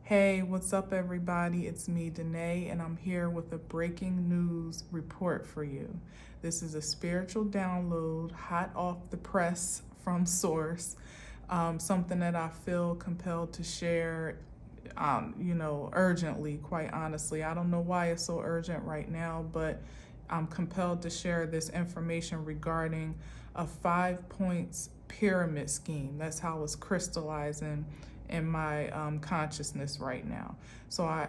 Hey, what's up, everybody? It's me, Danae, and I'm here with a breaking news report for you. This is a spiritual download, hot off the press from Source, something that I feel compelled to share, urgently, quite honestly. I don't know why it's so urgent right now, but I'm compelled to share this information regarding a 5 points pyramid scheme. That's how it's crystallizing in my consciousness right now. So I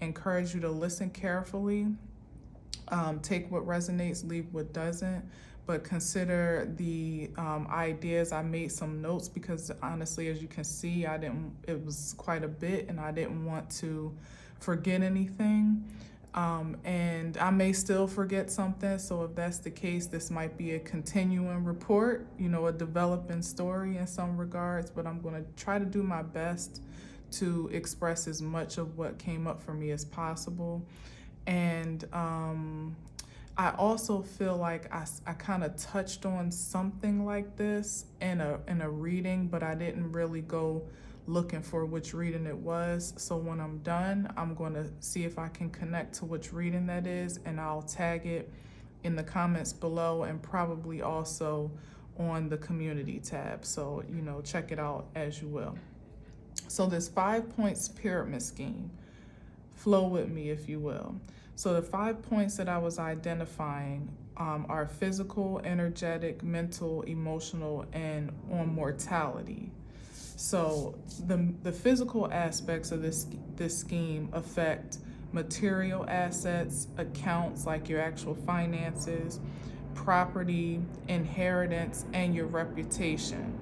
encourage you to listen carefully, take what resonates, leave what doesn't, but consider the ideas. I made some notes because honestly, as you can see, it was quite a bit and I didn't want to forget anything. And I may still forget something. So if that's the case, this might be a continuing report, a developing story in some regards, but I'm going to try to do my best to express as much of what came up for me as possible. And I also feel like I kind of touched on something like this in a reading, but I didn't really go looking for which reading it was. So when I'm done, I'm going to see if I can connect to which reading that is, and I'll tag it in the comments below and probably also on the community tab. So, check it out as you will. So this 5 points pyramid scheme, flow with me if you will. So the 5 points that I was identifying are physical, energetic, mental, emotional, and on mortality. So the physical aspects of this scheme affect material assets, accounts like your actual finances, property, inheritance, and your reputation.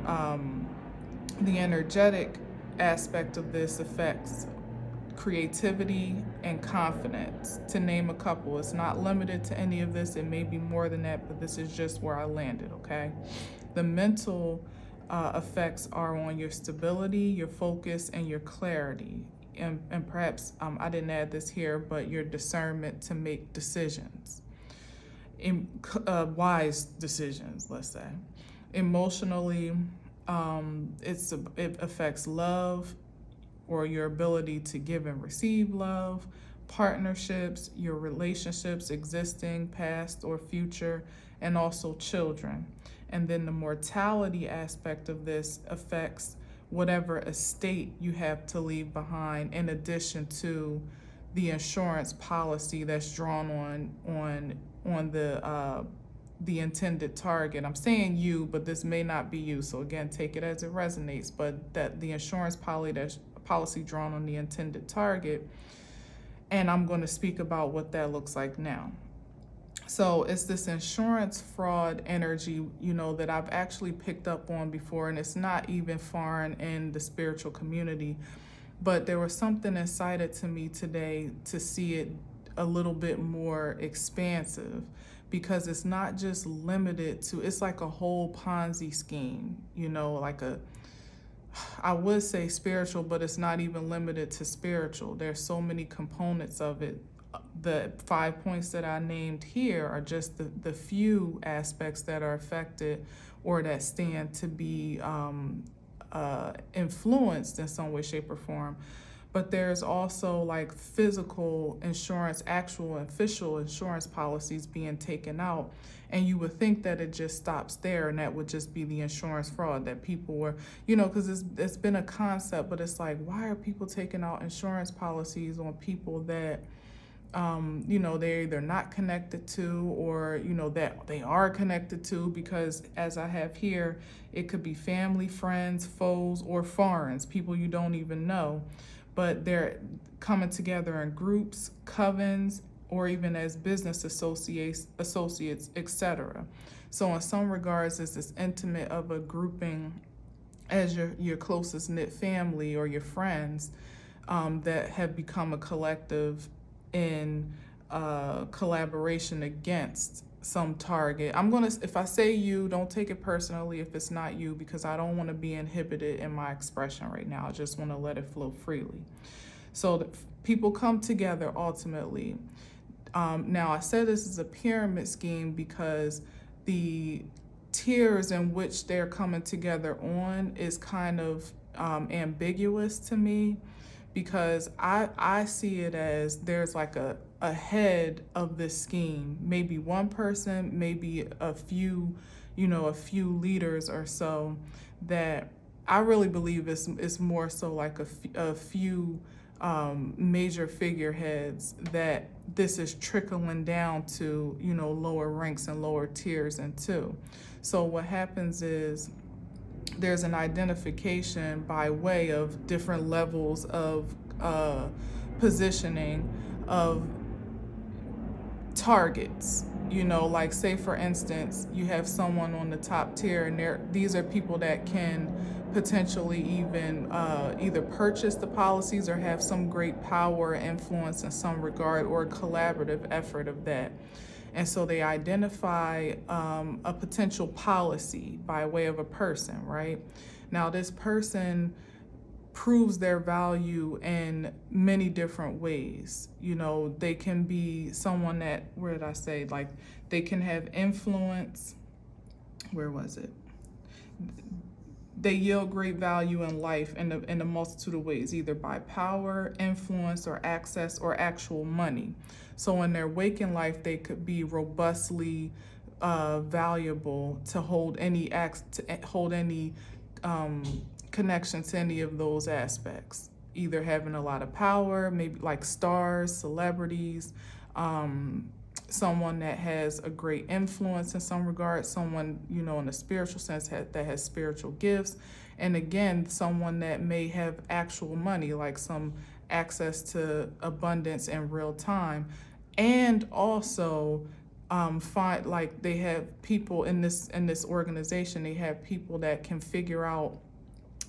The energetic aspect of this affects creativity and confidence, to name a couple. It's not limited to any of this. It may be more than that, but this is just where I landed, okay? The mental effects are on your stability, your focus, and your clarity. And perhaps I didn't add this here, but your discernment to make decisions, wise decisions, let's say. Emotionally, it affects love, or your ability to give and receive love, partnerships, your relationships, existing, past, or future, and also children. And then the mortality aspect of this affects whatever estate you have to leave behind, in addition to the insurance policy that's drawn on the intended target. I'm saying you, but this may not be you. So again, take it as it resonates. But that the insurance policy drawn on the intended target, and I'm going to speak about what that looks like now. So it's this insurance fraud energy, that I've actually picked up on before, and it's not even foreign in the spiritual community. But there was something incited to me today to see it a little bit more expansive, because it's not just limited to, it's like a whole Ponzi scheme, I would say spiritual, but it's not even limited to spiritual. There's so many components of it. The 5 points that I named here are just the few aspects that are affected or that stand to be influenced in some way, shape, or form. But there's also like physical insurance, actual official insurance policies being taken out. And you would think that it just stops there, and that would just be the insurance fraud that people were, because it's been a concept, but it's like, why are people taking out insurance policies on people that, they're either not connected to, or, that they are connected to? Because as I have here, it could be family, friends, foes, or foreigners, people you don't even know, but they're coming together in groups, covens, or even as business associates, etc. So in some regards, it's as intimate of a grouping as your closest knit family or your friends, that have become a collective in collaboration against some target. If I say you, don't take it personally if it's not you, because I don't want to be inhibited in my expression right now. I just want to let it flow freely. So people come together ultimately. Now, I said this is a pyramid scheme because the tiers in which they're coming together on is kind of ambiguous to me, because I see it as there's like a head of this scheme, maybe one person, maybe a few, a few leaders or so, that I really believe it's more so like a few major figureheads that this is trickling down to, lower ranks and lower tiers into. So what happens is there's an identification by way of different levels of positioning of targets. Like say for instance, you have someone on the top tier, and these are people that can potentially even either purchase the policies or have some great power or influence in some regard, or a collaborative effort of that. And so they identify a potential policy by way of a person, right? Now, this person proves their value in many different ways. They can be someone that, where did I say, like they can have influence. Where was it? They yield great value in life in a multitude of ways, either by power, influence, or access, or actual money. So in their waking life, they could be robustly valuable to hold any connection to any of those aspects. Either having a lot of power, maybe like stars, celebrities, someone that has a great influence in some regard, someone, in a spiritual sense that has spiritual gifts, and again, someone that may have actual money, like some access to abundance in real time, and also find, like they have people in this organization, they have people that can figure out,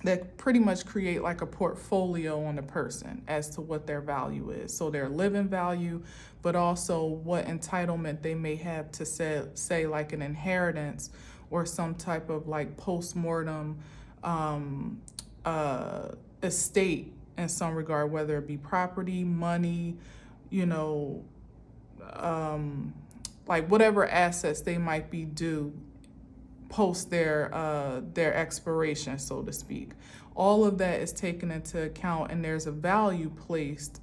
that pretty much create like a portfolio on a person as to what their value is. So their living value, but also what entitlement they may have to say like an inheritance or some type of like post-mortem estate in some regard, whether it be property, money, like whatever assets they might be due post their expiration, so to speak. All of that is taken into account, and there's some value placed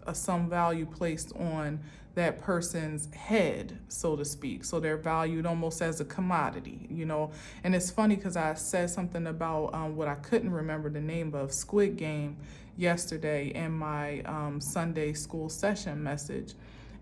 on that person's head, so to speak. So they're valued almost as a commodity, And it's funny because I said something about what I couldn't remember the name of, Squid Game, yesterday in my Sunday school session message.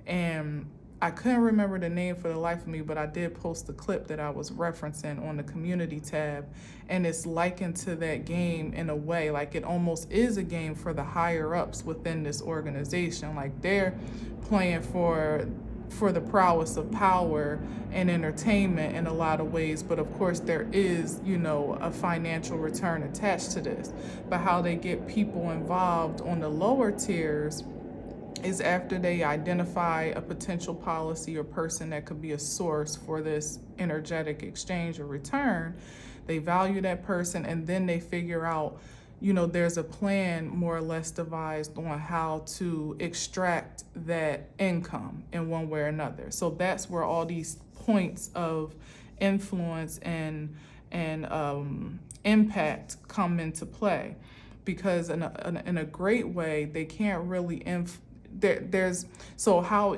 And I couldn't remember the name for the life of me, but I did post the clip that I was referencing on the community tab. And it's likened to that game in a way, like it almost is a game for the higher ups within this organization. Like they're playing for the prowess of power and entertainment in a lot of ways. But of course there is, a financial return attached to this. But how they get people involved on the lower tiers is after they identify a potential policy or person that could be a source for this energetic exchange or return, they value that person, and then they figure out, there's a plan more or less devised on how to extract that income in one way or another. So that's where all these points of influence and impact come into play, because in a great way, they can't really there's so how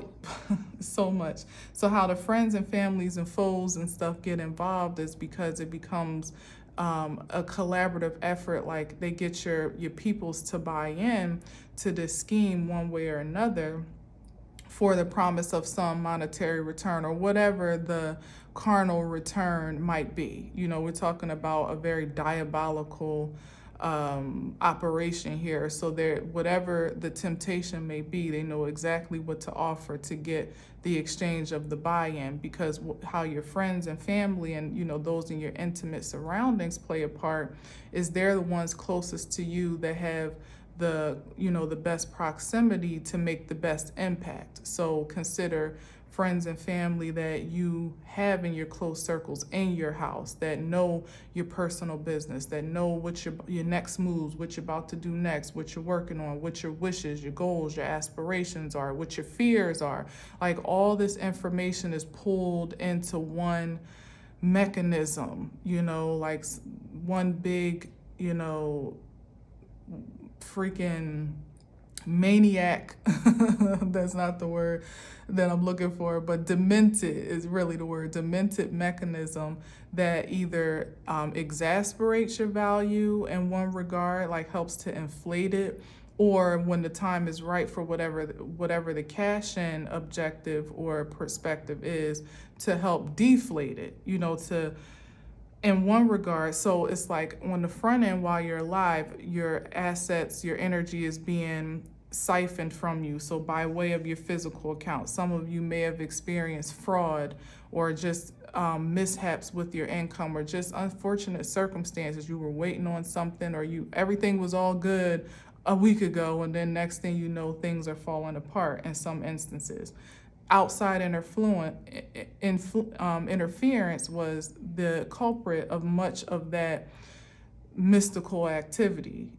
so much so how the friends and families and foes and stuff get involved is because it becomes a collaborative effort. Like they get your peoples to buy in to this scheme one way or another for the promise of some monetary return or whatever the carnal return might be. We're talking about a very diabolical operation here. So whatever the temptation may be, they know exactly what to offer to get the exchange of the buy-in, because how your friends and family and those in your intimate surroundings play a part is they're the ones closest to you that have the best proximity to make the best impact. So consider friends and family that you have in your close circles in your house that know your personal business, that know what your next moves, what you're about to do next, what you're working on, what your wishes, your goals, your aspirations are, what your fears are. Like all this information is pulled into one mechanism, like one big, freaking maniac, that's not the word that I'm looking for, but demented is really the word, demented mechanism that either exasperates your value in one regard, like helps to inflate it, or when the time is right for whatever the cash-in objective or perspective is, to help deflate it, to in one regard. So it's like on the front end, while you're alive, your assets, your energy is being siphoned from you. So by way of your physical account, some of you may have experienced fraud or just mishaps with your income, or just unfortunate circumstances. You were waiting on something, or everything was all good a week ago, and then next thing you know, things are falling apart in some instances. Outside interference was the culprit of much of that mystical activity.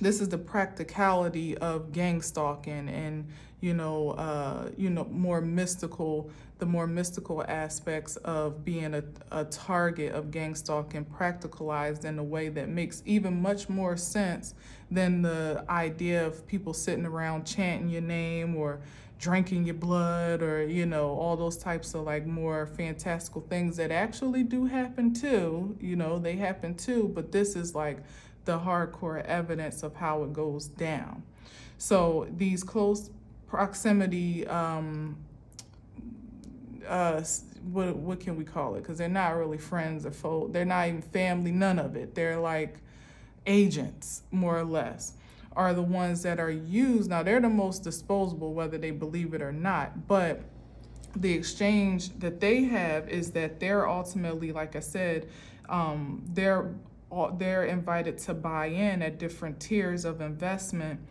This is the practicality of gang stalking, and more mystical, the more mystical aspects of being a target of gang stalking, practicalized in a way that makes even much more sense than the idea of people sitting around chanting your name or drinking your blood, or all those types of like more fantastical things that actually do happen too. They happen too, but this is like the hardcore evidence of how it goes down. So these close proximity, what can we call it? Because they're not really friends or foe. They're not even family, none of it. They're like agents, more or less, are the ones that are used. Now, they're the most disposable, whether they believe it or not, but the exchange that they have is that they're ultimately, like I said, they're invited to buy in at different tiers of investment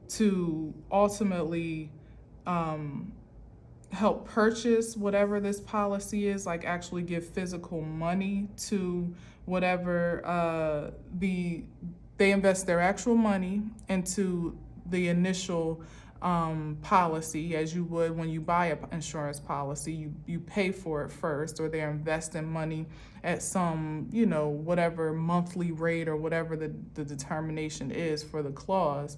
to ultimately help purchase whatever this policy is, like actually give physical money to whatever they invest their actual money into the initial policy, as you would when you buy an insurance policy. You pay for it first, or they're investing money at some, whatever monthly rate or whatever the determination is for the clause.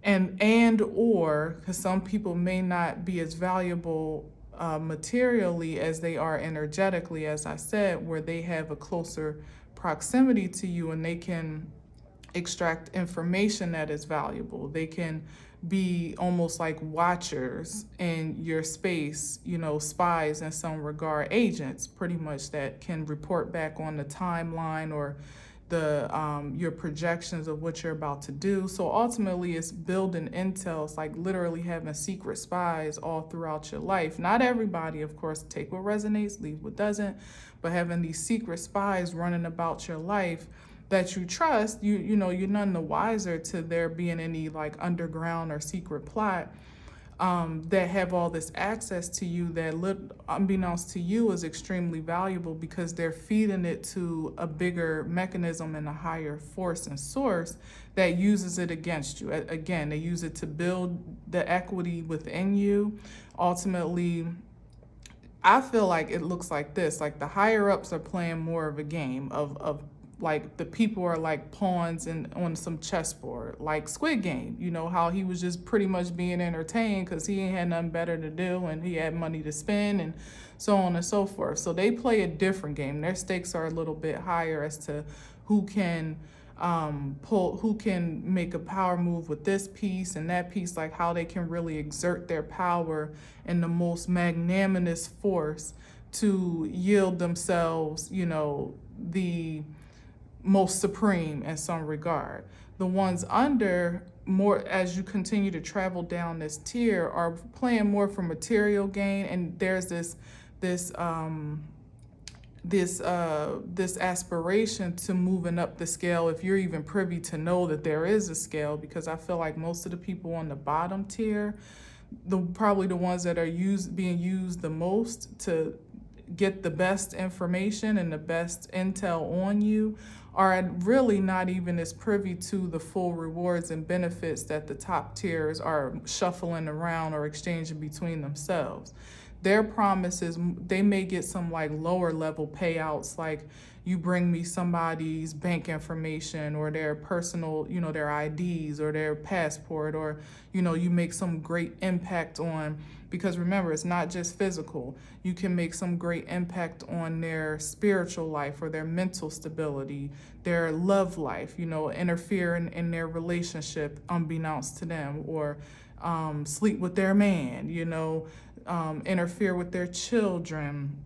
Or because some people may not be as valuable materially as they are energetically, as I said, where they have a closer proximity to you and they can extract information that is valuable. They can be almost like watchers in your space, spies in some regard, agents pretty much, that can report back on the timeline or the your projections of what you're about to do. So ultimately it's building intel. It's like literally having secret spies all throughout your life. Not everybody, of course, take what resonates, leave what doesn't, but having these secret spies running about your life that you trust, you're none the wiser to there being any like underground or secret plot that have all this access to you that, unbeknownst to you, is extremely valuable because they're feeding it to a bigger mechanism and a higher force and source that uses it against you. Again, they use it to build the equity within you. Ultimately, I feel like it looks like this, like the higher ups are playing more of a game of like the people are like pawns on some chessboard, like Squid Game. How he was just pretty much being entertained because he ain't had nothing better to do and he had money to spend and so on and so forth. So they play a different game. Their stakes are a little bit higher as to who can who can make a power move with this piece and that piece, like how they can really exert their power in the most magnanimous force to yield themselves, the most supreme in some regard. The ones under, more as you continue to travel down this tier, are playing more for material gain, and there's this aspiration to moving up the scale, if you're even privy to know that there is a scale, because I feel like most of the people on the bottom tier, probably the ones that are being used the most to get the best information and the best intel on you, are really not even as privy to the full rewards and benefits that the top tiers are shuffling around or exchanging between themselves. Their promises, they may get some like lower level payouts, like you bring me somebody's bank information or their personal, their IDs or their passport, or, you make some great impact on, because remember, it's not just physical. You can make some great impact on their spiritual life or their mental stability, their love life, interfere in their relationship unbeknownst to them, or sleep with their man, interfere with their children.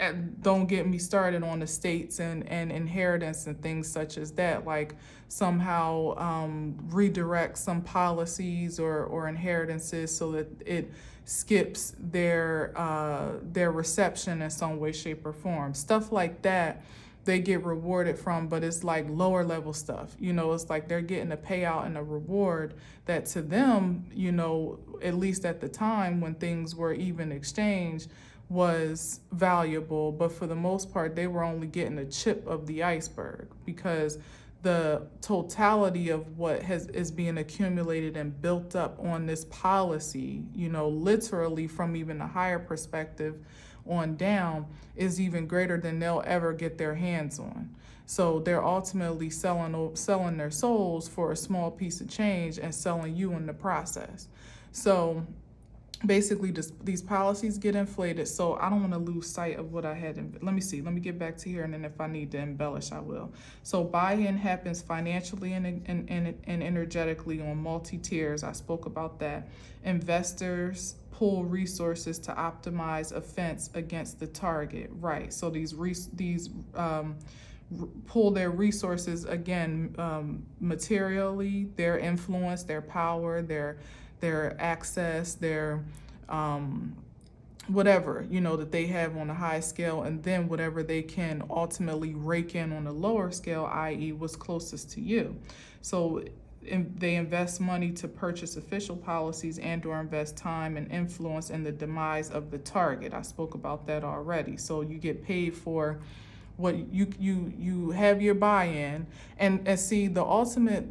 And don't get me started on estates and inheritance and things such as that, like somehow redirect some policies or inheritances so that it skips their reception in some way, shape, or form. Stuff like that they get rewarded from, but it's like lower level stuff. It's like they're getting a payout and a reward that to them, at least at the time when things were even exchanged, was valuable. But for the most part, they were only getting a chip of the iceberg, because the totality of what is being accumulated and built up on this policy, literally from even a higher perspective on down, is even greater than they'll ever get their hands on. So they're ultimately selling their souls for a small piece of change and selling you in the process. So basically these policies get inflated. So I don't want to lose sight of what I had. Let me get back to here, and then if I need to embellish, I will. So buy-in happens financially and energetically on multi-tiers. I spoke about that. Investors pull resources to optimize offense against the target. Right. So these pull their resources again, materially, their influence, their power, their access, their whatever, that they have on a high scale, and then whatever they can ultimately rake in on a lower scale, i.e. what's closest to you. So they invest money to purchase official policies and or invest time and influence in the demise of the target. I spoke about that already. So you get paid for what you have your buy-in, and see the ultimate,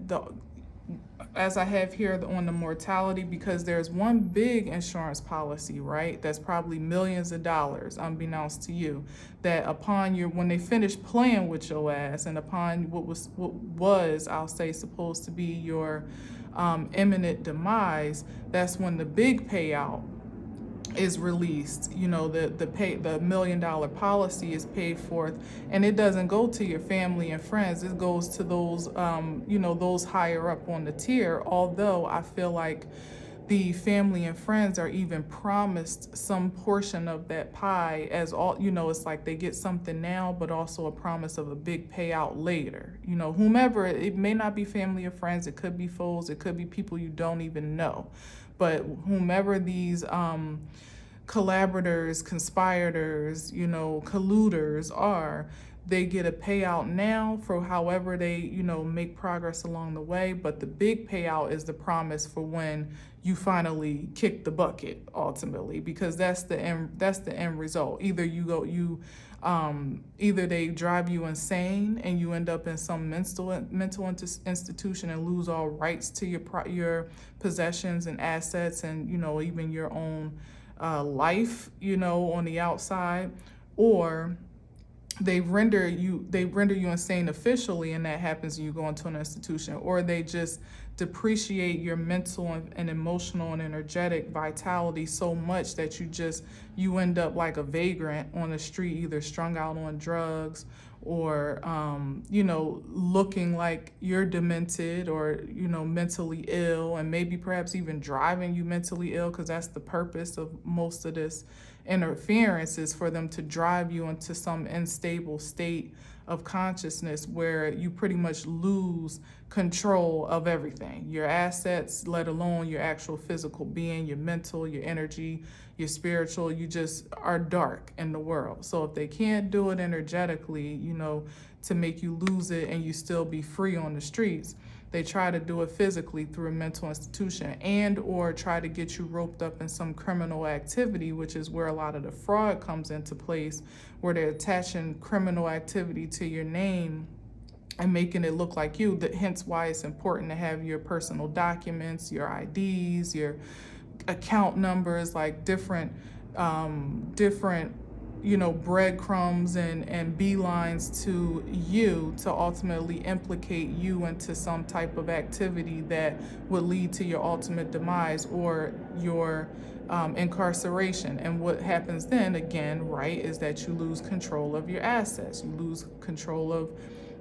as I have here on the mortality, because there's one big insurance policy, right, that's probably millions of dollars unbeknownst to you, that upon when they finish playing with your ass, and upon what was I'll say supposed to be your imminent demise, that's when the big payout is released. The $1 million policy is paid forth, and it doesn't go to your family and friends. It goes to those those higher up on the tier, although I feel like the family and friends are even promised some portion of that pie, as all it's like they get something now, but also a promise of a big payout later. Whomever, it may not be family or friends, it could be foes, it could be people you don't even know, but whomever these collaborators, conspirators, colluders are, they get a payout now for however they, make progress along the way. But the big payout is the promise for when you finally kick the bucket, ultimately, because that's the end result. Either either they drive you insane and you end up in some mental institution and lose all rights to your possessions and assets, and even your own life, on the outside, or they render you insane officially, and that happens when you go into an institution, or they just depreciate your mental and emotional and energetic vitality so much that you end up like a vagrant on the street, either strung out on drugs, or looking like you're demented, or mentally ill, and maybe perhaps even driving you mentally ill, because that's the purpose of most of this interference, is for them to drive you into some unstable state of consciousness where you pretty much lose control of everything, your assets, let alone your actual physical being, your mental, your energy, your spiritual. You just are dark in the world. So if they can't do it energetically, to make you lose it and you still be free on the streets, they try to do it physically through a mental institution, and or try to get you roped up in some criminal activity, which is where a lot of the fraud comes into place, where they're attaching criminal activity to your name and making it look like you. Hence why it's important to have your personal documents, your IDs, your account numbers, like different breadcrumbs and beelines to you to ultimately implicate you into some type of activity that would lead to your ultimate demise or your incarceration. And what happens then, again, right, is that you lose control of your assets. You lose control of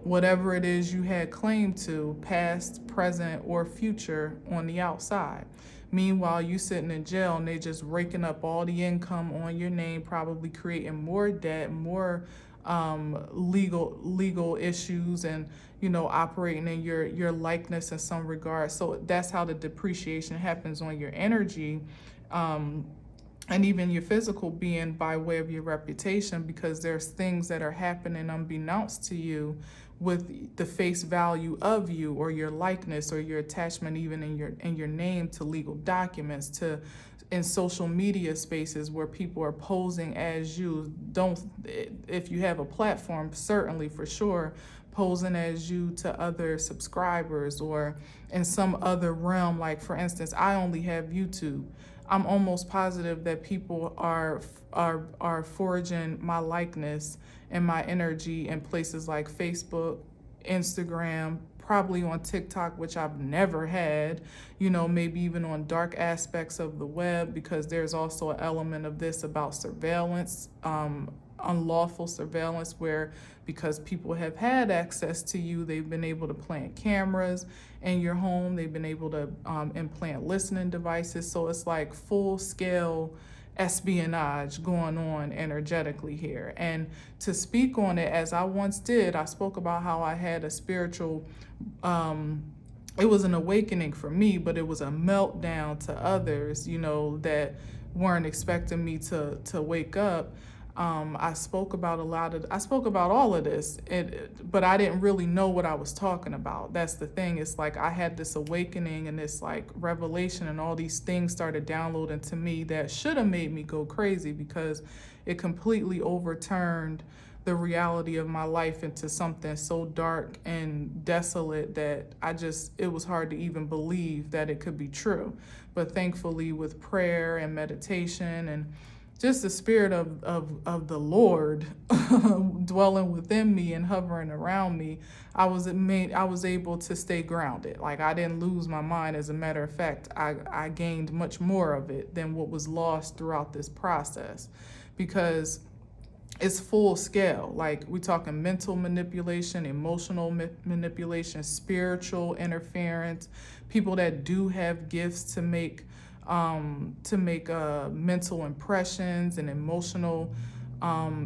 whatever it is you had claim to, past, present, or future on the outside. Meanwhile, you sitting in jail and they just raking up all the income on your name, probably creating more debt, more legal issues, and operating in your likeness in some regard. So that's how the depreciation happens on your energy. And even your physical being by way of your reputation, because there's things that are happening unbeknownst to you with the face value of you or your likeness or your attachment even in your name to legal documents, to in social media spaces where people are posing as you. Don't, if you have a platform, certainly for sure, posing as you to other subscribers or in some other realm. Like for instance, I only have YouTube. I'm almost positive that people are forging my likeness and my energy in places like Facebook, Instagram, probably on TikTok, which I've never had, maybe even on dark aspects of the web, because there's also an element of this about surveillance, unlawful surveillance, where because people have had access to you, they've been able to plant cameras in your home, they've been able to implant listening devices. So it's like full scale espionage going on energetically here. And to speak on it, as I once did, I spoke about how I had a spiritual, it was an awakening for me, but it was a meltdown to others, that weren't expecting me to wake up. I spoke about all of this, but I didn't really know what I was talking about. That's the thing. It's like I had this awakening and this like revelation, and all these things started downloading to me that should have made me go crazy, because it completely overturned the reality of my life into something so dark and desolate that it was hard to even believe that it could be true. But thankfully, with prayer and meditation and just the spirit of the Lord dwelling within me and hovering around me, I was able to stay grounded. Like I didn't lose my mind. As a matter of fact, I gained much more of it than what was lost throughout this process, because it's full scale. Like we're talking mental manipulation, emotional manipulation, spiritual interference, people that do have gifts to make mental impressions and emotional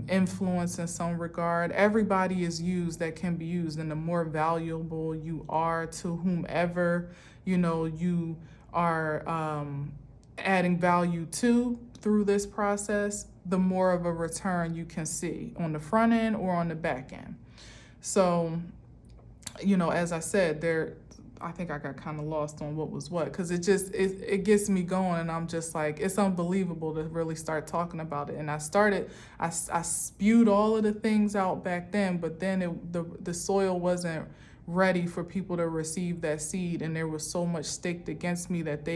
influence in some regard. Everybody is used that can be used, and the more valuable you are to whomever you are adding value to through this process, the more of a return you can see on the front end or on the back end. So, as I said, I think I got kind of lost on what was what, because it gets me going, and I'm just like, it's unbelievable to really start talking about it. And I spewed all of the things out back then, but then the soil wasn't ready for people to receive that seed, and there was so much staked against me that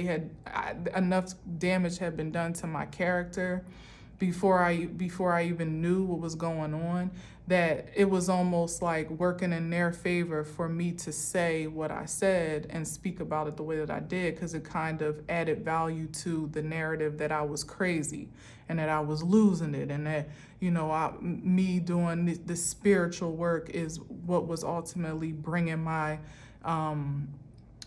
enough damage had been done to my character before I even knew what was going on, that it was almost like working in their favor for me to say what I said and speak about it the way that I did, because it kind of added value to the narrative that I was crazy and that I was losing it, and that me doing the spiritual work is what was ultimately bringing my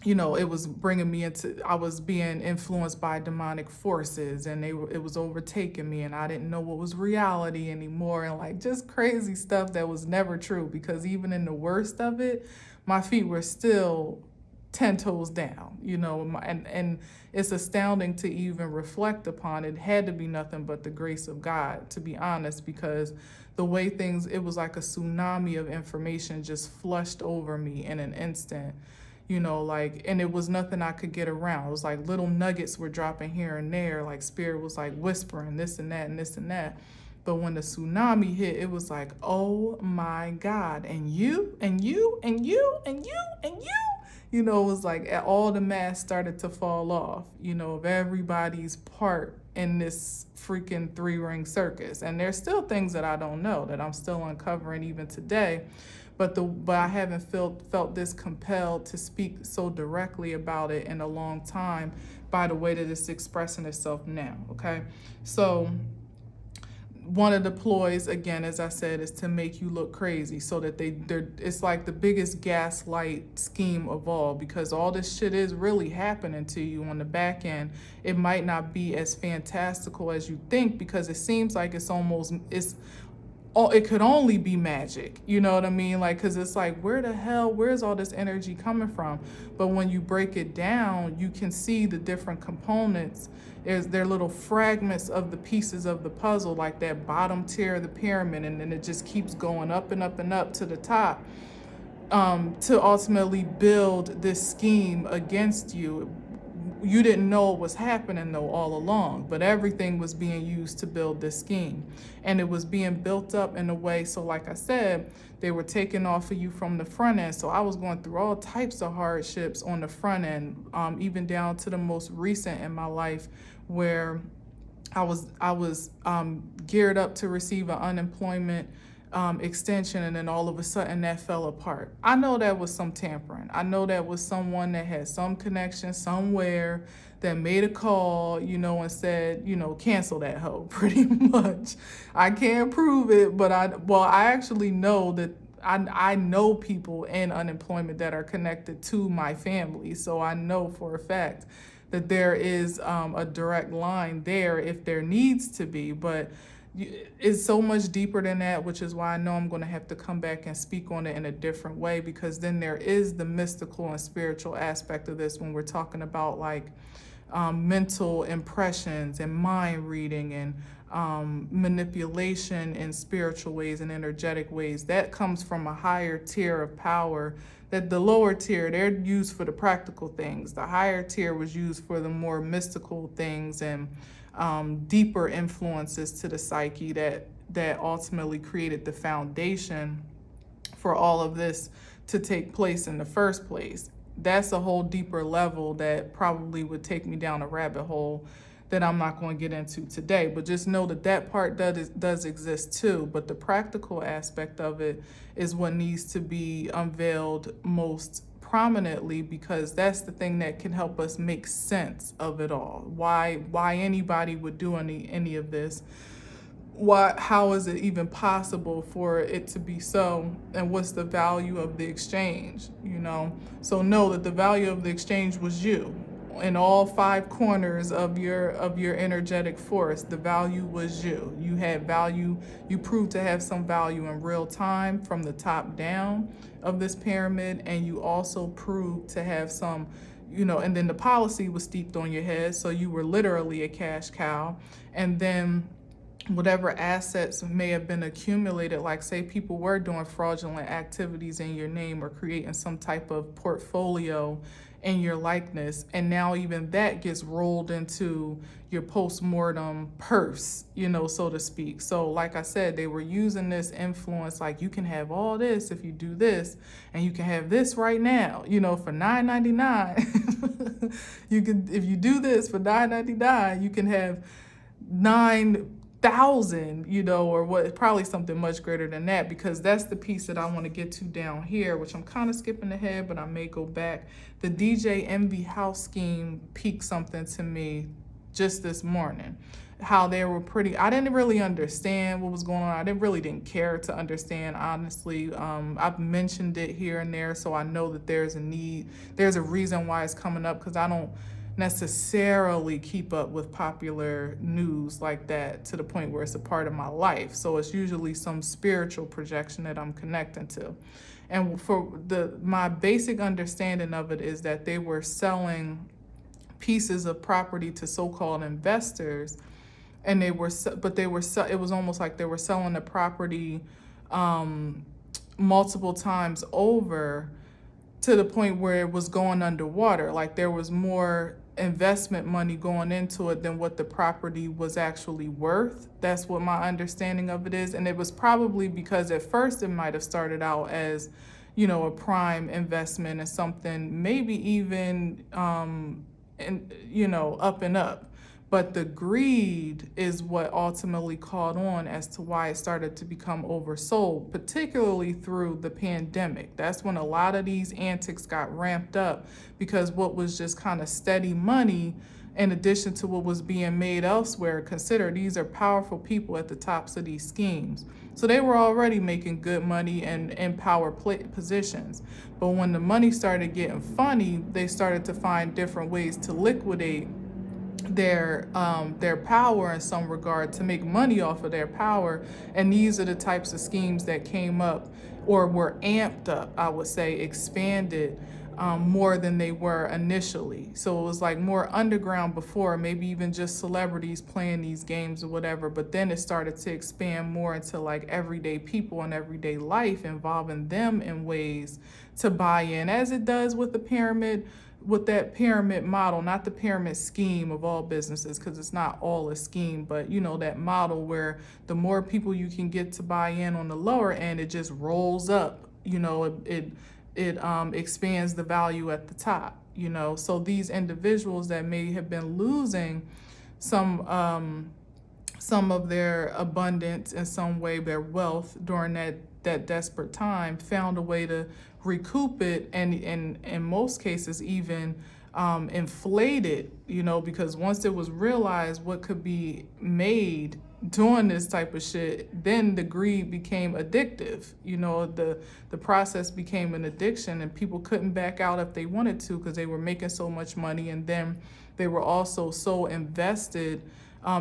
it was bringing me into, I was being influenced by demonic forces, and it was overtaking me, and I didn't know what was reality anymore, and like just crazy stuff that was never true, because even in the worst of it, my feet were still 10 toes down, and it's astounding to even reflect upon. It had to be nothing but the grace of God, to be honest, because the way it was like a tsunami of information just flushed over me in an instant. And it was nothing I could get around. It was like little nuggets were dropping here and there, like spirit was like whispering this and that and this and that. But when the tsunami hit, it was like, oh my God, and you, and you, and you, and you, and you. It was like all the mask started to fall off, of everybody's part in this freaking 3-ring circus. And there's still things that I don't know, that I'm still uncovering even today. But I haven't felt this compelled to speak so directly about it in a long time, by the way that it's expressing itself now. Okay, so one of the ploys, again, as I said, is to make you look crazy, so that it's like the biggest gaslight scheme of all, because all this shit is really happening to you on the back end. It might not be as fantastical as you think, because it seems like it could only be magic, you know what I mean? Like, because it's like, where's all this energy coming from? But when you break it down, you can see the different components. They're little fragments of the pieces of the puzzle, like that bottom tier of the pyramid, and then it just keeps going up and up and up to the top, to ultimately build this scheme against you. You didn't know it was happening though all along, but everything was being used to build this scheme, and it was being built up in a way. So like I said, they were taking off of you from the front end. So I was going through all types of hardships on the front end, even down to the most recent in my life, where I was geared up to receive an unemployment extension, and then all of a sudden that fell apart. I know that was some tampering. I know that was someone that had some connection somewhere that made a call, and said, cancel that hoe, pretty much. I can't prove it, but I actually know that I know people in unemployment that are connected to my family. So I know for a fact that there is a direct line there if there needs to be, but it's so much deeper than that, which is why I know I'm going to have to come back and speak on it in a different way, because then there is the mystical and spiritual aspect of this when we're talking about like mental impressions and mind reading and manipulation in spiritual ways and energetic ways. That comes from a higher tier of power. That the lower tier, they're used for the practical things. The higher tier was used for the more mystical things and deeper influences to the psyche that ultimately created the foundation for all of this to take place in the first place. That's a whole deeper level that probably would take me down a rabbit hole that I'm not going to get into today. But just know that part does exist too. But the practical aspect of it is what needs to be unveiled most prominently, because that's the thing that can help us make sense of it all. Why anybody would do any of this? How is it even possible for it to be so? And what's the value of the exchange? So know that the value of the exchange was you. In all 5 corners of your energetic force, the value was you. You had value. You proved to have some value in real time from the top down of this pyramid, and you also proved to have some, and then the policy was steeped on your head, so you were literally a cash cow. And then whatever assets may have been accumulated, like say people were doing fraudulent activities in your name or creating some type of portfolio in your likeness, and now even that gets rolled into your post-mortem purse, so to speak. So like I said, they were using this influence, like you can have all this if you do this, and you can have this right now, for $9.99. You can, if you do this for $9.99, you can have 9,000, or what, probably something much greater than that, because that's the piece that I want to get to down here, which I'm kind of skipping ahead, but I may go back. The DJ Envy House scheme peaked something to me just this morning. How they were I didn't really understand what was going on. I didn't care to understand, honestly. I've mentioned it here and there, so I know that there's a need. There's a reason why it's coming up, because I don't necessarily keep up with popular news like that to the point where it's a part of my life. So it's usually some spiritual projection that I'm connecting to. And for my basic understanding of it is that they were selling pieces of property to so-called investors, and it was almost like they were selling the property multiple times over, to the point where it was going underwater. Like there was more investment money going into it than what the property was actually worth. That's what my understanding of it is. And it was probably because at first it might have started out as, a prime investment and something maybe even, up and up. But the greed is what ultimately caught on as to why it started to become oversold, particularly through the pandemic. That's when a lot of these antics got ramped up, because what was just kind of steady money, in addition to what was being made elsewhere, consider these are powerful people at the tops of these schemes. So they were already making good money and in power positions. But when the money started getting funny, they started to find different ways to liquidate their power in some regard, to make money off of their power. And these are the types of schemes that came up or were amped up, I would say, expanded more than they were initially. So it was like more underground before, maybe even just celebrities playing these games or whatever, but then it started to expand more into like everyday people and everyday life, involving them in ways to buy in, as it does with the pyramid, with that pyramid model, not the pyramid scheme of all businesses, because it's not all a scheme, but you know, that model where the more people you can get to buy in on the lower end, it just rolls up, you know, it expands the value at the top, you know. So these individuals that may have been losing some of their abundance in some way, their wealth during that desperate time, found a way to recoup it, and in most cases even inflate it, you know, because once it was realized what could be made doing this type of shit, then the greed became addictive. You know, the process became an addiction, and people couldn't back out if they wanted to, because they were making so much money, and then they were also so invested,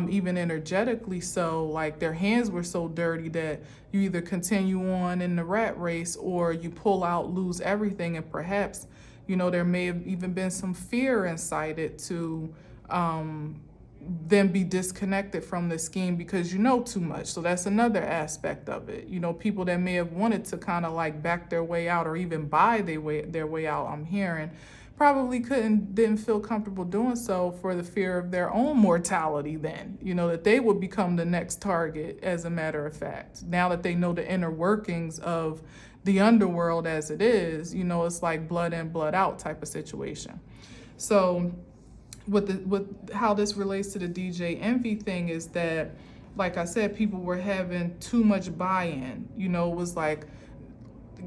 even energetically, so like their hands were so dirty that you either continue on in the rat race or you pull out, lose everything. And perhaps, you know, there may have even been some fear incited to then be disconnected from the scheme because you know too much. So that's another aspect of it. You know, people that may have wanted to kind of like back their way out or even buy their way out, I'm hearing, probably didn't feel comfortable doing so for the fear of their own mortality then, you know, that they would become the next target, as a matter of fact. Now that they know the inner workings of the underworld as it is, you know, it's like blood in, blood out type of situation. So with how this relates to the DJ Envy thing is that, like I said, people were having too much buy-in. You know, it was like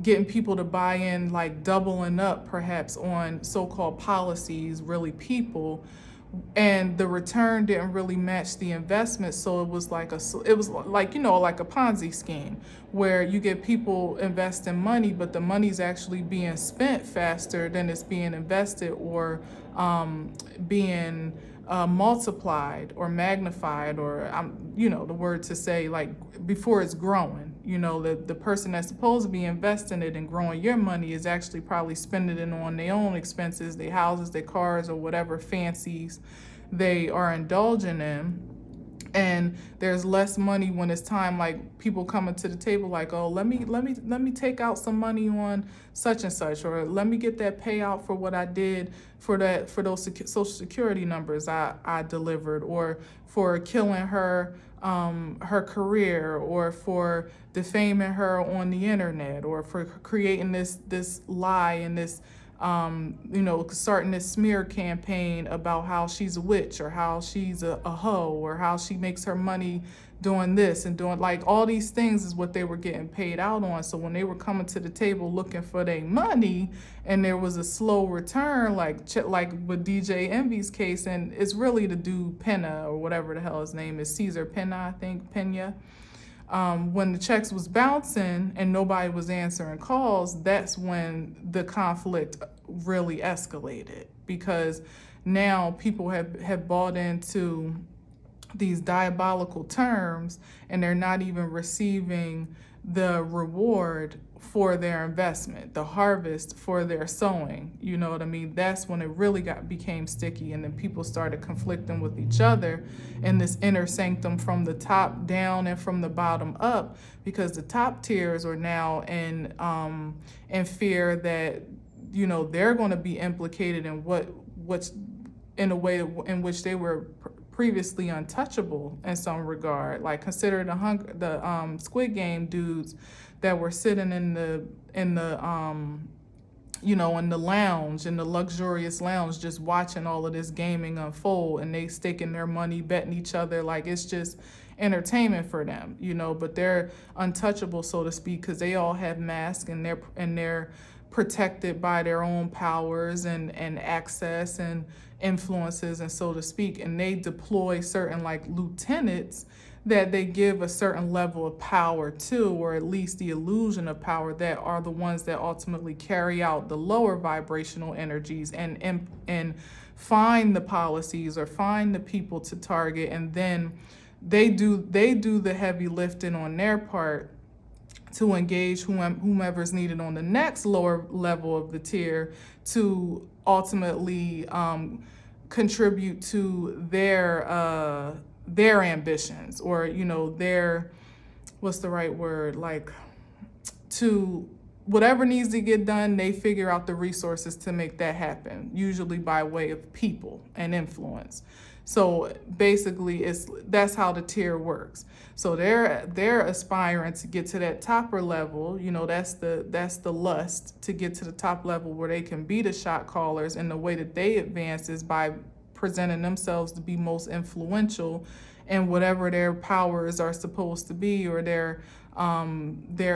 getting people to buy in, like doubling up perhaps on so-called policies, really people, and the return didn't really match the investment. So it was like you know, like a Ponzi scheme where you get people investing money, but the money's actually being spent faster than it's being invested, or being multiplied or magnified, or you know, the word to say, like before it's growing. You know, the person that's supposed to be investing it and growing your money is actually probably spending it on their own expenses, their houses, their cars, or whatever fancies they are indulging in. And there's less money when it's time, like people coming to the table like, oh, let me take out some money on such and such, or let me get that payout for what I did for those social security numbers I delivered, or for killing her career, or for defaming her on the internet, or for creating this lie and this you know, starting this smear campaign about how she's a witch, or how she's a hoe, or how she makes her money doing this and doing, like, all these things is what they were getting paid out on. So when they were coming to the table looking for their money and there was a slow return, like with DJ Envy's case, and it's really the dude Pena, or whatever the hell his name is, Cesar Pena, I think, Pena. When the checks was bouncing and nobody was answering calls, that's when the conflict really escalated, because now people have bought into these diabolical terms and they're not even receiving the reward for their investment, the harvest for their sowing. You know what I mean? That's when it really became sticky, and then people started conflicting with each other in this inner sanctum from the top down and from the bottom up, because the top tiers are now in fear that, you know, they're going to be implicated in what's in a way in which they were previously untouchable in some regard. Like, consider the Squid Game dudes that were sitting in the you know, in the lounge, in the luxurious lounge, just watching all of this gaming unfold, and they staking their money, betting each other. Like, it's just entertainment for them, you know, but they're untouchable, so to speak, because they all have masks, and they're protected by their own powers and access and influences, and so to speak. And they deploy certain like lieutenants that they give a certain level of power to, or at least the illusion of power, that are the ones that ultimately carry out the lower vibrational energies and find the policies or find the people to target, and then they do the heavy lifting on their part to engage whomever's needed on the next lower level of the tier to ultimately contribute to their ambitions, or, you know, their, what's the right word, like, to whatever needs to get done. They figure out the resources to make that happen, usually by way of people and influence. So basically, that's how the tier works. So they're aspiring to get to that topper level. You know, that's the lust to get to the top level where they can be the shot callers. And the way that they advance is by presenting themselves to be most influential in whatever their powers are supposed to be, or their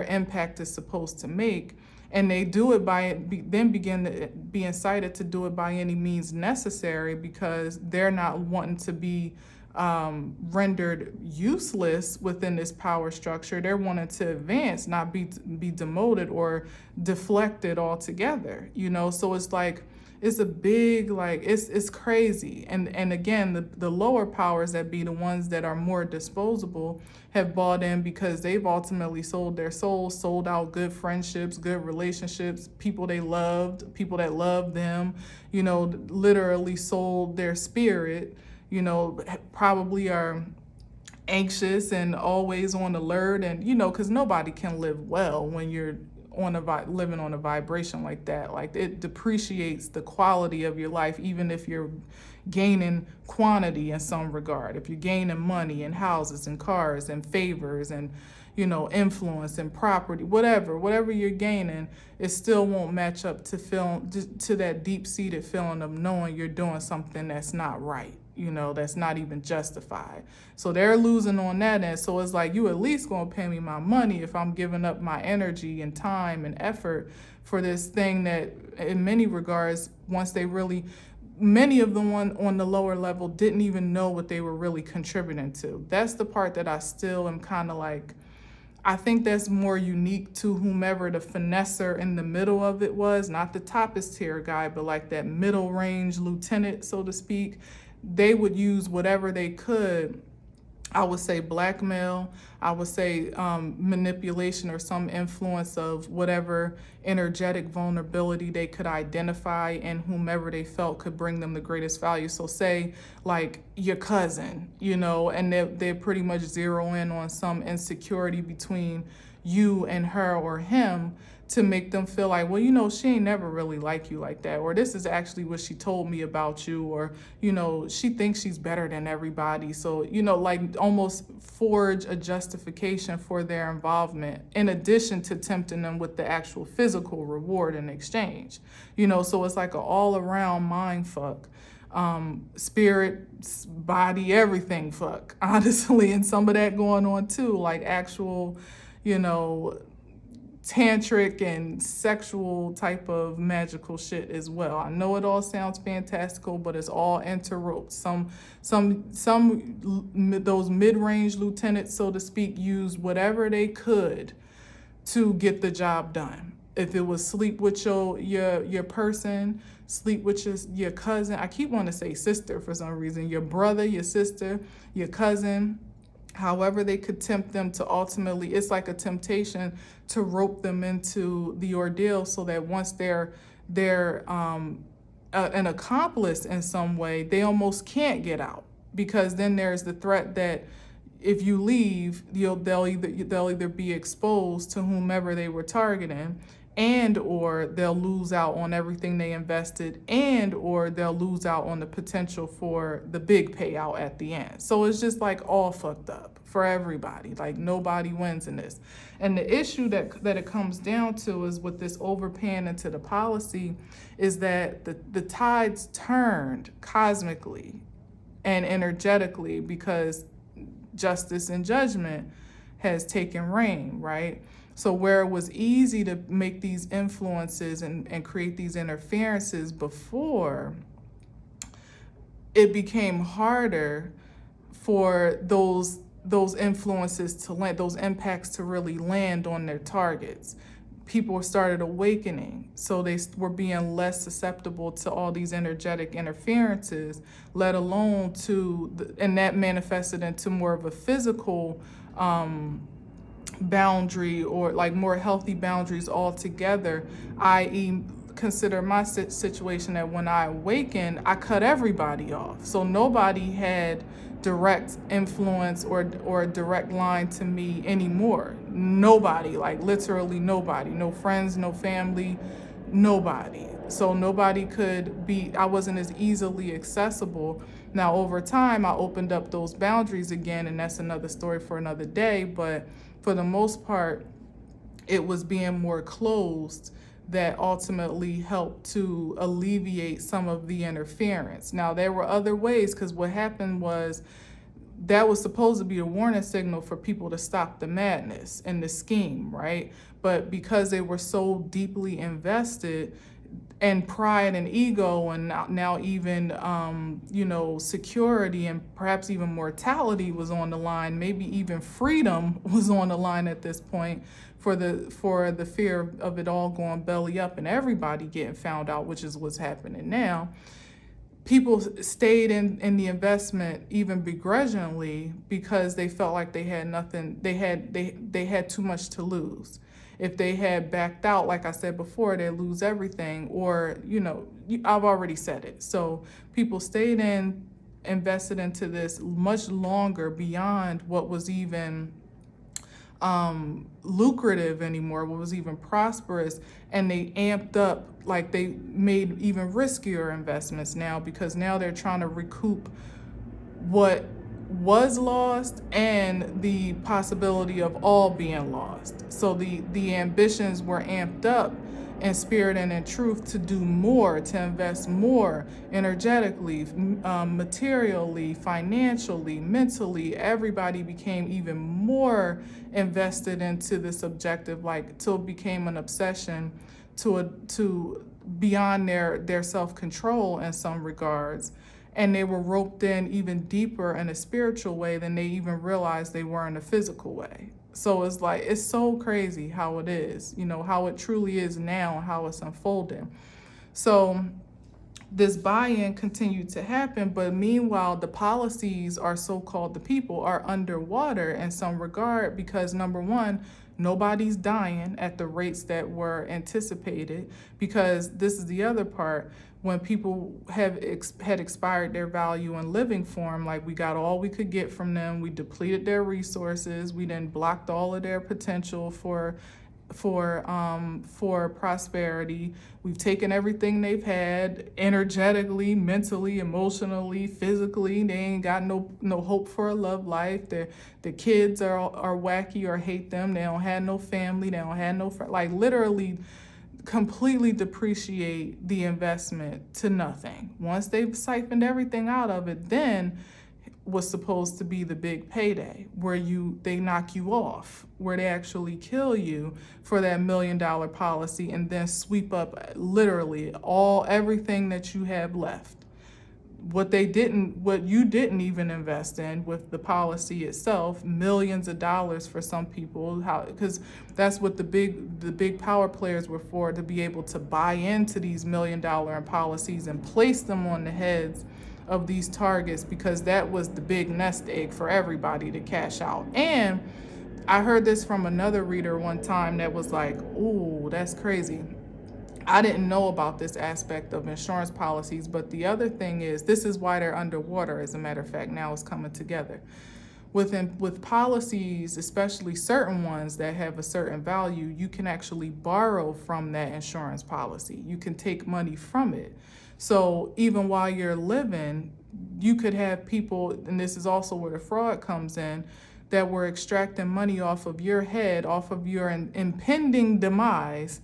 impact is supposed to make. And they do it then begin to be incited to do it by any means necessary, because they're not wanting to be rendered useless within this power structure. They're wanting to advance, not be demoted or deflected altogether, you know? So it's like, it's a big, like, it's crazy. And again, the lower powers, that be the ones that are more disposable, have bought in, because they've ultimately sold their souls, sold out good friendships, good relationships, people they loved, people that loved them, you know, literally sold their spirit, you know, probably are anxious and always on alert. And, you know, because nobody can live well when you're living on a vibration like that. Like, it depreciates the quality of your life, even if you're gaining quantity in some regard. If you're gaining money and houses and cars and favors and, you know, influence and property, whatever you're gaining, it still won't match up to that deep-seated feeling of knowing you're doing something that's not right, you know, that's not even justified. So they're losing on that end. So it's like, you at least gonna pay me my money if I'm giving up my energy and time and effort for this thing that, in many regards, many of them on the lower level didn't even know what they were really contributing to. That's the part that I still am kind of like, I think that's more unique to whomever the finesser in the middle of it was, not the toppest tier guy, but like that middle range lieutenant, so to speak. They would use whatever they could. I would say blackmail, I would say manipulation, or some influence of whatever energetic vulnerability they could identify in whomever they felt could bring them the greatest value. So say like your cousin, you know, and they pretty much zero in on some insecurity between you and her or him, to make them feel like, well, you know, she ain't never really like you like that, or this is actually what she told me about you, or, you know, she thinks she's better than everybody. So, you know, like, almost forge a justification for their involvement, in addition to tempting them with the actual physical reward in exchange, you know. So it's like an all-around mind fuck, spirit, body, everything fuck, honestly. And some of that going on too, like actual, you know, tantric and sexual type of magical shit as well. I know it all sounds fantastical, but it's all interroped. Some those mid-range lieutenants, so to speak, used whatever they could to get the job done. If it was sleep with your person, sleep with your cousin. I keep wanting to say sister for some reason. Your brother, your sister, your cousin. However they could tempt them to ultimately, it's like a temptation to rope them into the ordeal, so that once they're an accomplice in some way, they almost can't get out, because then there's the threat that if you leave, they'll either be exposed to whomever they were targeting, and or they'll lose out on everything they invested, and or they'll lose out on the potential for the big payout at the end. So it's just like all fucked up for everybody. Like nobody wins in this. And the issue that it comes down to is with this overpaying into the policy is that the tides turned cosmically and energetically because justice and judgment has taken reign, right? So where it was easy to make these influences and create these interferences before, it became harder for those influences to land, those impacts to really land on their targets. People started awakening, so they were being less susceptible to all these energetic interferences, let alone and that manifested into more of a physical boundary, or like more healthy boundaries altogether, i.e. consider my situation that when I awakened, I cut everybody off. So nobody had direct influence or a direct line to me anymore. Nobody, like literally nobody, no friends, no family, nobody. So nobody could be, I wasn't as easily accessible. Now over time, I opened up those boundaries again, and that's another story for another day. But for the most part, it was being more closed that ultimately helped to alleviate some of the interference. Now, there were other ways, because what happened was that was supposed to be a warning signal for people to stop the madness and the scheme, right? But because they were so deeply invested, and pride and ego, and now even security and perhaps even mortality was on the line, maybe even freedom was on the line at this point, for the fear of it all going belly up and everybody getting found out, which is what's happening now. People stayed in the investment even begrudgingly because they felt like they had nothing, they had too much to lose. If they had backed out, like I said before, they'd lose everything, or, I've already said it. So people stayed invested into this much longer beyond what was even lucrative anymore, what was even prosperous, and they amped up, like they made even riskier investments now, because now they're trying to recoup what was lost and the possibility of all being lost. So the ambitions were amped up in spirit and in truth to do more, to invest more energetically, materially, financially, mentally. Everybody became even more invested into this objective, like till it became an obsession to beyond their self-control in some regards. And they were roped in even deeper in a spiritual way than they even realized they were in a physical way. So it's like, it's so crazy how it is, how it truly is now, how it's unfolding. So this buy-in continued to happen, but meanwhile, the policies are so-called the people are underwater in some regard, because number one, nobody's dying at the rates that were anticipated, because this is the other part. When people had expired their value in living form, like we got all we could get from them, we depleted their resources, we then blocked all of their potential for prosperity. We've taken everything they've had energetically, mentally, emotionally, physically. They ain't got no hope for a love life. The kids are wacky or hate them. They don't have no family. They don't have no like literally completely depreciate the investment to nothing. Once they've siphoned everything out of it, then was supposed to be the big payday where they knock you off, where they actually kill you for that $1 million policy and then sweep up literally everything that you have left. What you didn't even invest in with the policy itself, millions of dollars for some people, because that's what the big power players were for, to be able to buy into these $1 million policies and place them on the heads of these targets, because that was the big nest egg for everybody to cash out. And I heard this from another reader one time that was like, ooh, that's crazy. I didn't know about this aspect of insurance policies, but the other thing is, this is why they're underwater, as a matter of fact, now it's coming together. with policies, especially certain ones that have a certain value, you can actually borrow from that insurance policy. You can take money from it. So even while you're living, you could have people, and this is also where the fraud comes in, that were extracting money off of your head, off of your impending demise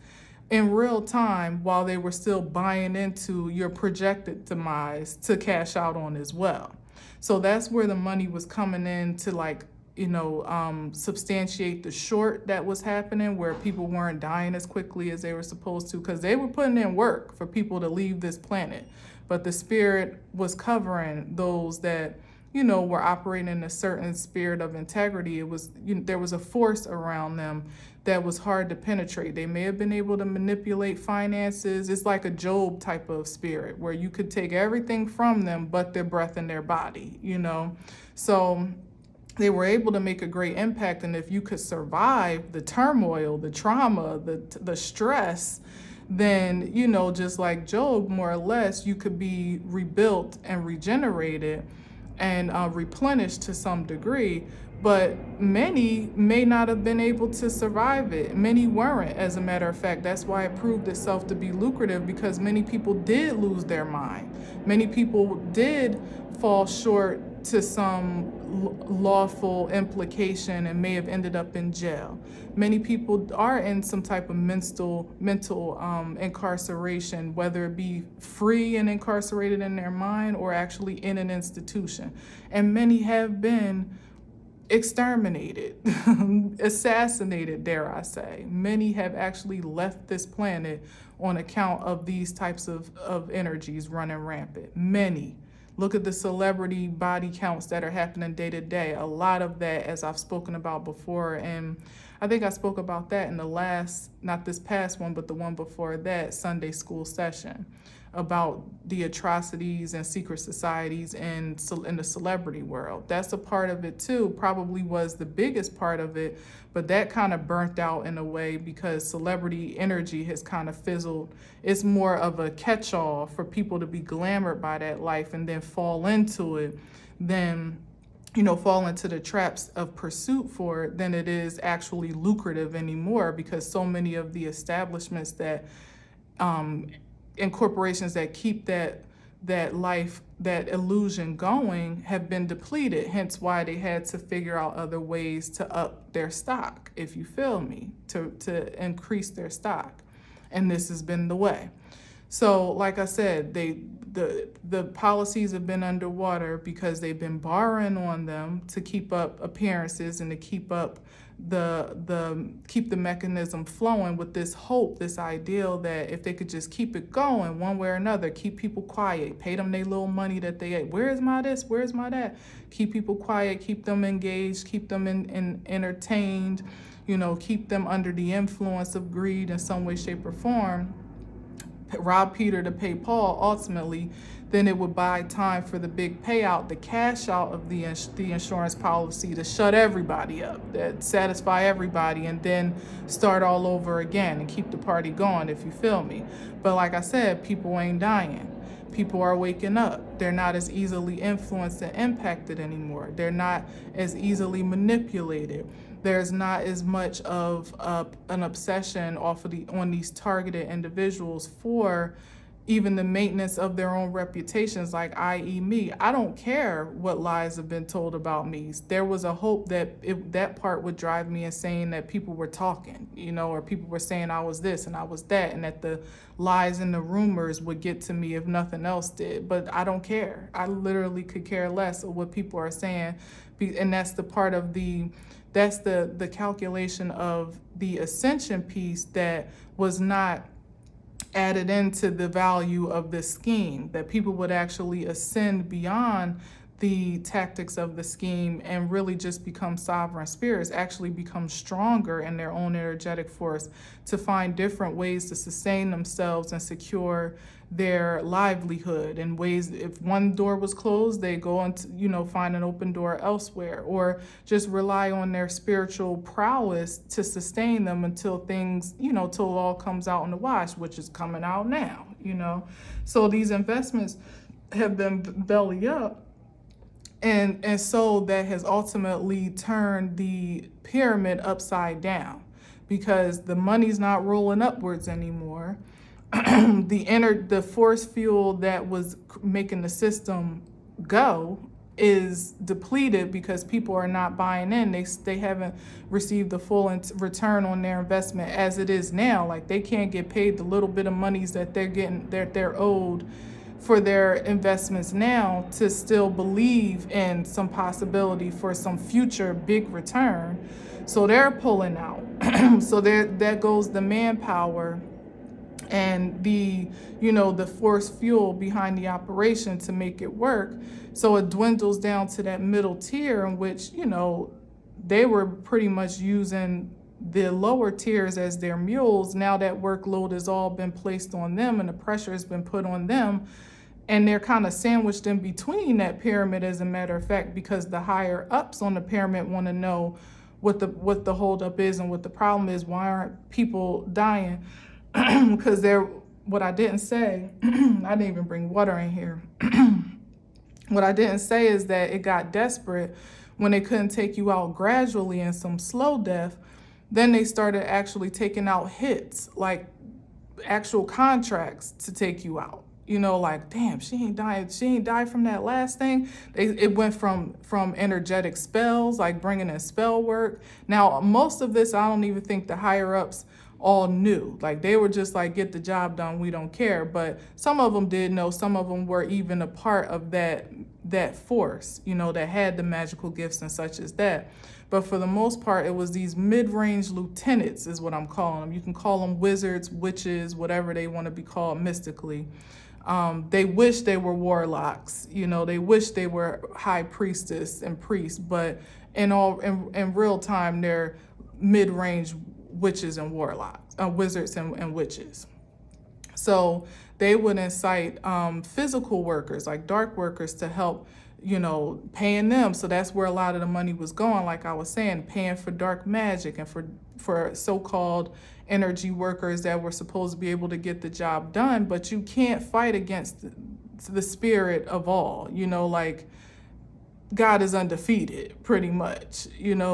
in real time, while they were still buying into your projected demise to cash out on as well. So that's where the money was coming in to, like, substantiate the short that was happening, where people weren't dying as quickly as they were supposed to, because they were putting in work for people to leave this planet. But the spirit was covering those that, were operating in a certain spirit of integrity. It was, there was a force around them that was hard to penetrate. They may have been able to manipulate finances. It's like a Job type of spirit, where you could take everything from them but their breath in their body, So they were able to make a great impact. And if you could survive the turmoil, the trauma, the stress, then, just like Job, more or less, you could be rebuilt and regenerated and replenished to some degree. But many may not have been able to survive it. Many weren't, as a matter of fact. That's why it proved itself to be lucrative, because many people did lose their mind. Many people did fall short to some lawful implication and may have ended up in jail. Many people are in some type of mental incarceration, whether it be free and incarcerated in their mind or actually in an institution. And many have been exterminated, assassinated, dare I say. Many have actually left this planet on account of these types of energies running rampant. Many. Look at the celebrity body counts that are happening day to day. A lot of that, as I've spoken about before, and I think I spoke about that in the last, not this past one, but the one before that, Sunday school session, about the atrocities and secret societies in the celebrity world. That's a part of it too, probably was the biggest part of it, but that kind of burnt out in a way because celebrity energy has kind of fizzled. It's more of a catch-all for people to be glamored by that life and then fall into it than, fall into the traps of pursuit for it, than it is actually lucrative anymore, because so many of the establishments that and corporations that keep that life, that illusion going, have been depleted. Hence why they had to figure out other ways to up their stock, if you feel me, to increase their stock. And this has been the way. So like I said, the policies have been underwater because they've been borrowing on them to keep up appearances and to keep up keep the mechanism flowing with this hope, this ideal that if they could just keep it going one way or another, keep people quiet, pay them their little money that they ate. Where's my this? Where's my that? Keep people quiet, keep them engaged, keep them entertained, keep them under the influence of greed in some way, shape, or form. Rob Peter to pay Paul, ultimately, then it would buy time for the big payout, the cash out of the insurance policy to shut everybody up, that satisfy everybody, and then start all over again and keep the party going, if you feel me. But like I said, people ain't dying. People are waking up. They're not as easily influenced and impacted anymore. They're not as easily manipulated. There's not as much of an obsession on these targeted individuals for even the maintenance of their own reputations, like i.e. me. I don't care what lies have been told about me. There was a hope that that part would drive me insane, that people were talking, or people were saying I was this and I was that, and that the lies and the rumors would get to me if nothing else did. But I don't care. I literally could care less of what people are saying. And that's the part of that's the calculation of the ascension piece that was not added into the value of this scheme, that people would actually ascend beyond the tactics of the scheme and really just become sovereign spirits, actually become stronger in their own energetic force to find different ways to sustain themselves and secure their livelihood in ways. If one door was closed, they go and find an open door elsewhere, or just rely on their spiritual prowess to sustain them until things, till it all comes out in the wash, which is coming out now. So these investments have been belly up, And so that has ultimately turned the pyramid upside down because the money's not rolling upwards anymore. The force fuel that was making the system go is depleted because people are not buying in. They haven't received the full return on their investment as it is now. Like they can't get paid the little bit of monies that they're owed for their investments now to still believe in some possibility for some future big return. So they're pulling out. So that goes the manpower and the force fuel behind the operation to make it work. So it dwindles down to that middle tier in which they were pretty much using the lower tiers as their mules. Now that workload has all been placed on them and the pressure has been put on them, and they're kind of sandwiched in between that pyramid, as a matter of fact, because the higher ups on the pyramid want to know what the holdup is and what the problem is. Why aren't people dying? Because what I didn't say, I didn't even bring water in here. What I didn't say is that it got desperate when they couldn't take you out gradually in some slow death. Then they started actually taking out hits, like actual contracts to take you out. Like, damn, she ain't died from that last thing. It went from energetic spells, like bringing in spell work. Now, most of this, I don't even think the higher ups all knew. Like, they were just like, get the job done, we don't care. But some of them did know. Some of them were even a part of that force, that had the magical gifts and such as that. But for the most part, it was these mid-range lieutenants is what I'm calling them. You can call them wizards, witches, whatever they want to be called mystically. They wish they were warlocks, they wish they were high priestess and priests, but in real time, they're mid-range witches and warlocks, wizards and witches. So they would incite physical workers, like dark workers, to help, paying them. So that's where a lot of the money was going, like I was saying, paying for dark magic and for so-called energy workers that were supposed to be able to get the job done. But you can't fight against the spirit of all, like God is undefeated pretty much,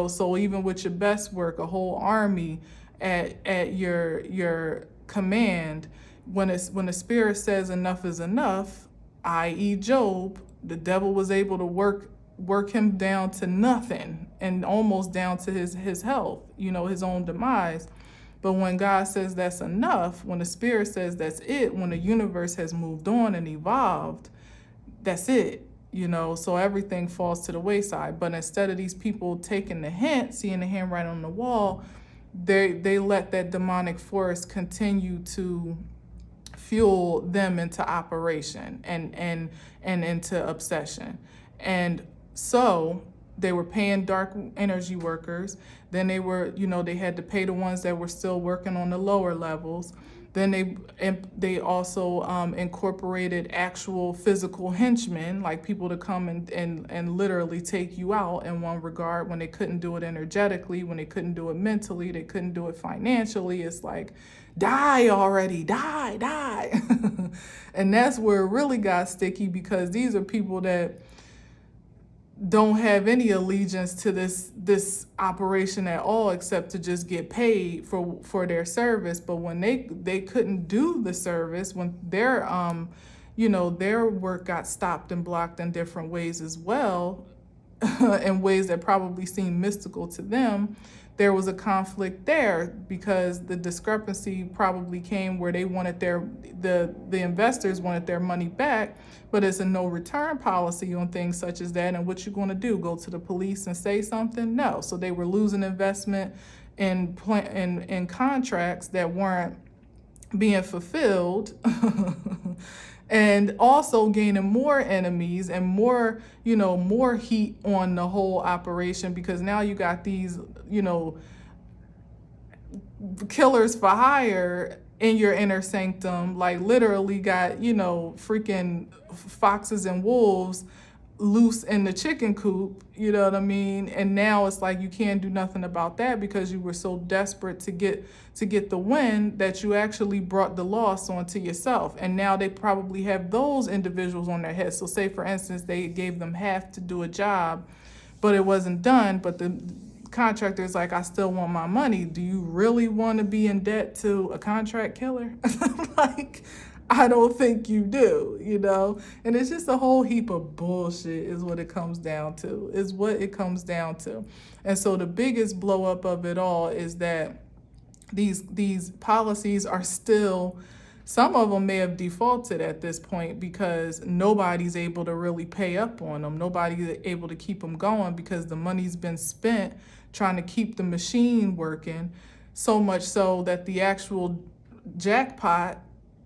so even with your best work, a whole army at your command, when the spirit says enough is enough, i.e. Job, the devil was able to work him down to nothing and almost down to his health, his own demise. But when God says that's enough, when the spirit says that's it, when the universe has moved on and evolved, that's it, so everything falls to the wayside. But instead of these people taking the hint, seeing the hand right on the wall, they let that demonic force continue to fuel them into operation and into obsession. And so they were paying dark energy workers. Then they were, they had to pay the ones that were still working on the lower levels. Then they also incorporated actual physical henchmen, like people to come and literally take you out in one regard. When they couldn't do it energetically, when they couldn't do it mentally, they couldn't do it financially. It's like, die already, die. And that's where it really got sticky, because these are people that don't have any allegiance to this operation at all, except to just get paid for their service. But when they couldn't do the service, when their work got stopped and blocked in different ways as well, in ways that probably seemed mystical to them, there was a conflict there, because the discrepancy probably came where they wanted the investors wanted their money back, but it's a no return policy on things such as that. And what you going to do? Go to the police and say something? No. So they were losing investment in contracts that weren't being fulfilled. And also gaining more enemies and more heat on the whole operation, because now you got these, killers for hire in your inner sanctum, like literally got, freaking foxes and wolves loose in the chicken coop, you know what I mean? And now it's like you can't do nothing about that because you were so desperate to get the win that you actually brought the loss onto yourself. And now they probably have those individuals on their heads. So say for instance they gave them half to do a job, but it wasn't done, but the contractor is like, I still want my money. Do you really want to be in debt to a contract killer? Like, I don't think you do, you know? And it's just a whole heap of bullshit is what it comes down to, is what it comes down to. And so the biggest blow up of it all is that these policies are still, some of them may have defaulted at this point because nobody's able to really pay up on them. Nobody's able to keep them going because the money's been spent trying to keep the machine working, so much so that the actual jackpot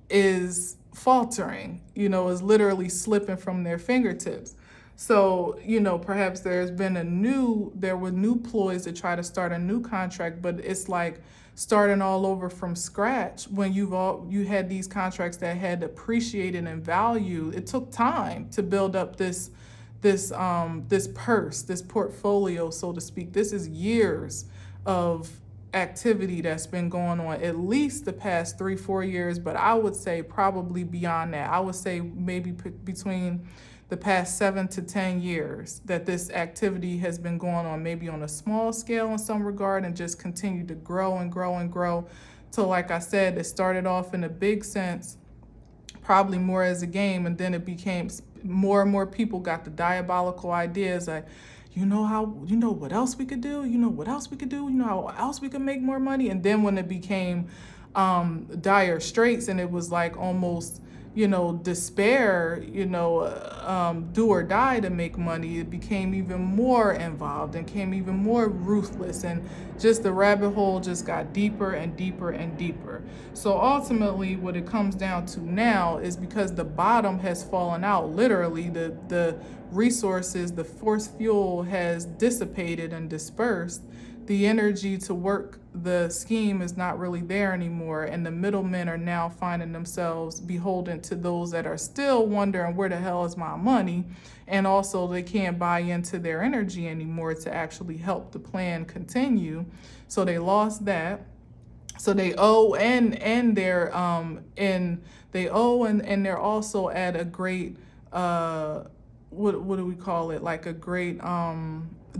is faltering, you know, is literally slipping from their fingertips. So, you know, perhaps there were new ploys to try to start a new contract, but it's like starting all over from scratch when you had these contracts that had appreciated in value. It took time to build up this purse, this portfolio, so to speak. This is years of activity that's been going on at least the past 3-4 years, but I would say probably beyond that. I would say maybe between the past 7 to 10 years that this activity has been going on, maybe on a small scale in some regard, and just continued to grow and grow and grow. So like I said, it started off in a big sense, probably more as a game, and then it became more and more people got the diabolical ideas like, you know what else we could do? You know what else we could do? You know how else we could make more money? And then when it became dire straits and it was like almost, you know, despair, you know, do or die to make money, it became even more involved and became even more ruthless, and just the rabbit hole just got deeper and deeper and deeper. So ultimately what it comes down to now is, because the bottom has fallen out, literally the resources, the force fuel has dissipated and dispersed, the energy to work the scheme is not really there anymore, and the middlemen are now finding themselves beholden to those that are still wondering where the hell is my money, and also they can't buy into their energy anymore to actually help the plan continue. So they lost that. So they owe and they're and they're also at a great what do we call it, like a great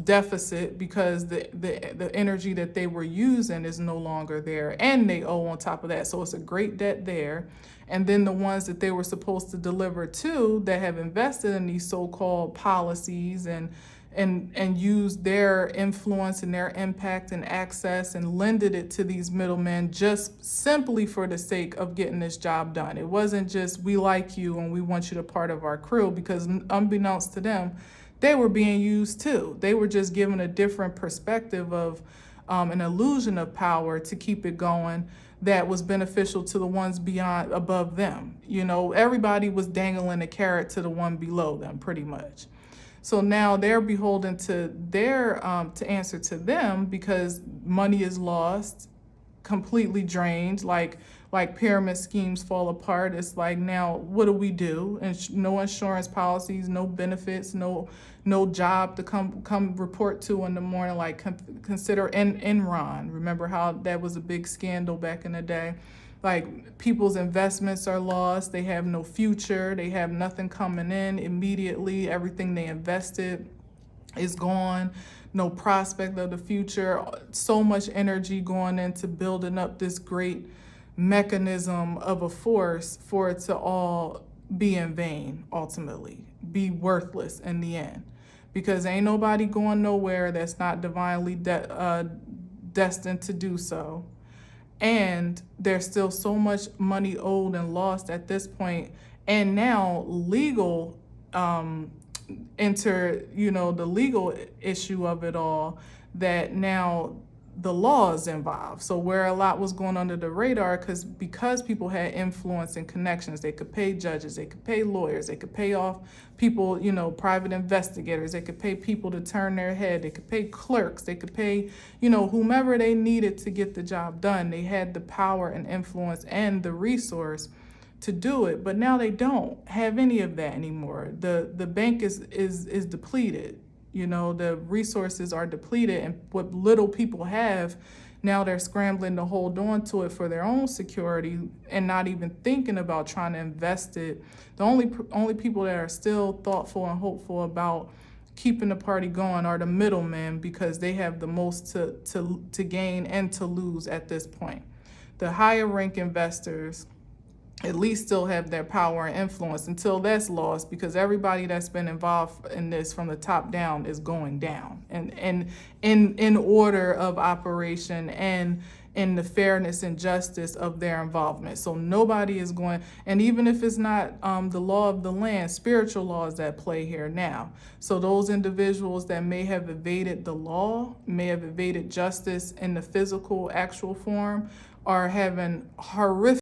deficit, because the energy that they were using is no longer there, and they owe on top of that. So it's a great debt there. And then the ones that they were supposed to deliver to, that have invested in these so-called policies and used their influence and their impact and access and lended it to these middlemen just simply for the sake of getting this job done. It wasn't just, we like you and we want you to part of our crew, because unbeknownst to them, they were being used too. They were just given a different perspective of an illusion of power to keep it going that was beneficial to the ones above them. You know, everybody was dangling a carrot to the one below them, pretty much. So now they're beholden to their to answer to them, because money is lost, completely drained, like pyramid schemes fall apart. It's like, now what do we do? And no insurance policies, no benefits, no job to come report to in the morning. Like consider Enron. Remember how that was a big scandal back in the day? Like, people's investments are lost. They have no future. They have nothing coming in immediately. Everything they invested is gone. No prospect of the future. So much energy going into building up this great mechanism of a force for it to all be in vain, ultimately, be worthless in the end. Because ain't nobody going nowhere that's not divinely destined to do so. And there's still so much money owed and lost at this point. And now legal the legal issue of it all, that now the law is involved. So where a lot was going under the radar, because people had influence and connections, they could pay judges, they could pay lawyers, they could pay off people, private investigators, they could pay people to turn their head, they could pay clerks, they could pay, whomever they needed to get the job done. They had the power and influence and the resource to do it, but now they don't have any of that anymore. The bank is depleted. You know, the resources are depleted, and what little people have, now they're scrambling to hold on to it for their own security and not even thinking about trying to invest it. The only people that are still thoughtful and hopeful about keeping the party going are the middlemen, because they have the most to gain and to lose at this point. The higher rank investors at least still have their power and influence until that's lost, because everybody that's been involved in this from the top down is going down, and in order of operation and in the fairness and justice of their involvement. So nobody is going, and even if it's not the law of the land, spiritual law is at play here now. So those individuals that may have evaded the law, may have evaded justice in the physical, actual form, are having horrific